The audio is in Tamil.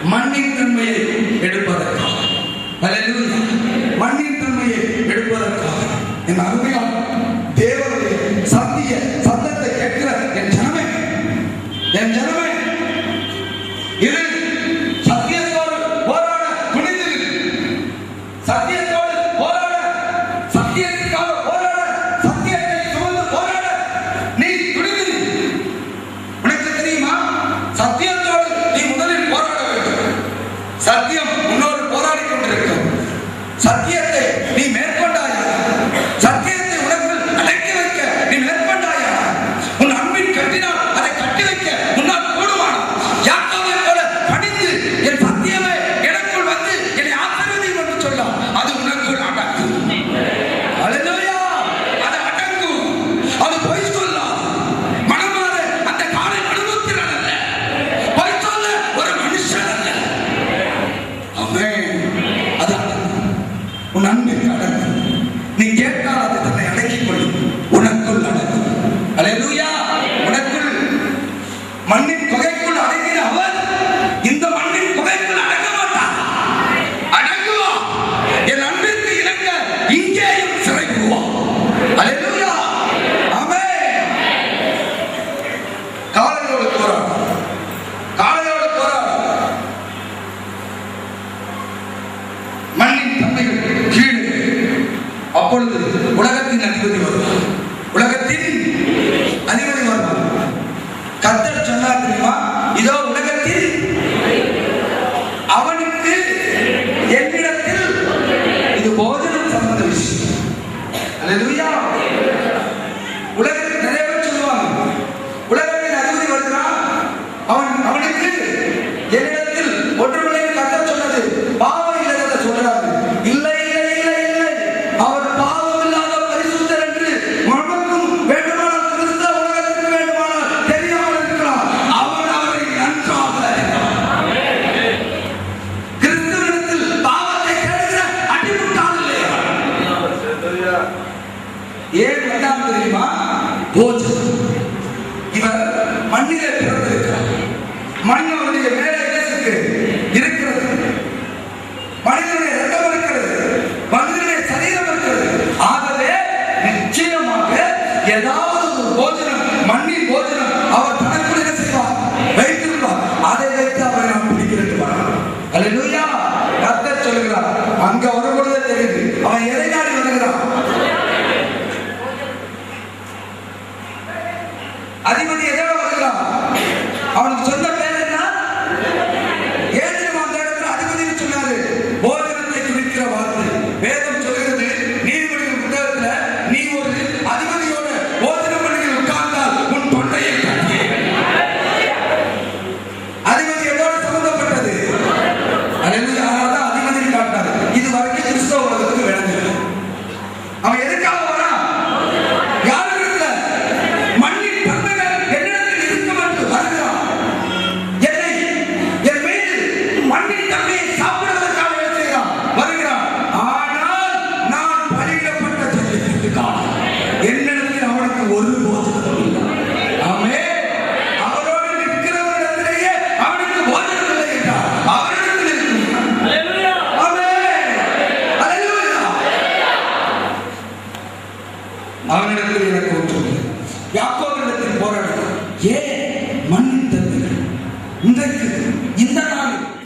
மண்ணின் தன்மையை எடுப்பதற்காக. அல்லேலூயா. மண்ணின் தன்மையை எடுப்பதற்காக என் அருமையான தேவனுடைய சத்திய சத்தத்தை கேட்கிற என் ஜனமே, என் ஜனமே, இது சத்தியத்தோடு போராட துணிந்து, சத்தியத்தோடு போராட, சத்தியத்துக்காக போராட, சத்தியத்தை சுமந்து போராட நீ துணிந்து. உனக்கு தெரியுமா, சத்தியத்தோடு நீ முதலில் போராட வேண்டும். சத்தியம் உன்னோடு போராடி கொண்டிருக்கும். சத்தியத்தை நீ மேற்கொண்டாயா, சத்தியத்தை உனக்குள் அடக்கி வைக்க நீ மேற்கொண்டாயா, உன் அன்பின் கட்டினால் அதை கட்டி வைக்க உன்னால் கூடுமானா? யாக்கோபை போல பணிந்து என் சத்தியமே எனக்குள் வந்து என்னை ஆசீர்வதியும் என்று சொன்னார். அது உனக்குள் அடக்கும். அல்லேலூயா. அது அடங்கும். அது பொய் சொல்லாது. மனமாற அந்த காலை மனுபுத்திரன் அல்ல, பொய் சொல்ல ஒரு மனுஷன் அல்ல. ஆமென். அது அடங்கும். உன் அன்பிற்கு அடங்கும். நீ கேட்டால் அது தன்னை அடக்கிக் கொள்ளும். உனக்குள் அடங்கும். அல்லேலூயா. உனக்குள் மண்ணின் குகைக்குள் அடங்கின அவர் இந்த மண்ணின் குகைக்குள் அடங்க மாட்டார். அடங்குவார். என் அன்பிற்கு இணங்க இங்கேயும் சிறைக்குவார். அல்லேலூயா. ஆமென். காளையோடு போராடு, காளையோடு போராடு. மண்ணின் தன்மைகள் கீழே. அப்பொழுது உலகத்தின் அதிபதி வருவார். உலகத்தின் அதிபதி வருவார். கர்த்தர் சொன்னார் தெரியுமா, இதோ உலகத்தில் அவனுக்கு என்னிடத்தில், இது போஜனம் சம்பந்த விஷயம். அல்லேலூயா. உலகத்தில் நிறைய பேர் சொல்லுவாங்க, உலகத்தின் அதிபதி வருகிறான், அவனுக்கு என்னிடத்தில் ஒன்றுமில்லை. கர்த்தர் சொன்னது பாவம் இல்லைன்னு சொல்றாரு. இல்லை இல்லை இல்லை இல்லை, அவர் பாவம் இல்லாத பரிசுத்தர் என்று நமக்கும் வேண்டுமானால் கிறிஸ்தவ உலகத்துக்கு வேண்டுமானால் தெரியாமல் இருக்கலாம். அவன் அவரை நன்றாக அறிந்தார். கிறிஸ்துவிடத்தில் பாவத்தை தேடுகிற அடிமுட்டாள் இல்லையா? ஏன் வந்தான் தெரியுமா? போஜனம். இவர் மண்ணிலே பிறந்திருக்கிறார். மண் அவருடைய மேலே இயேசுக்கு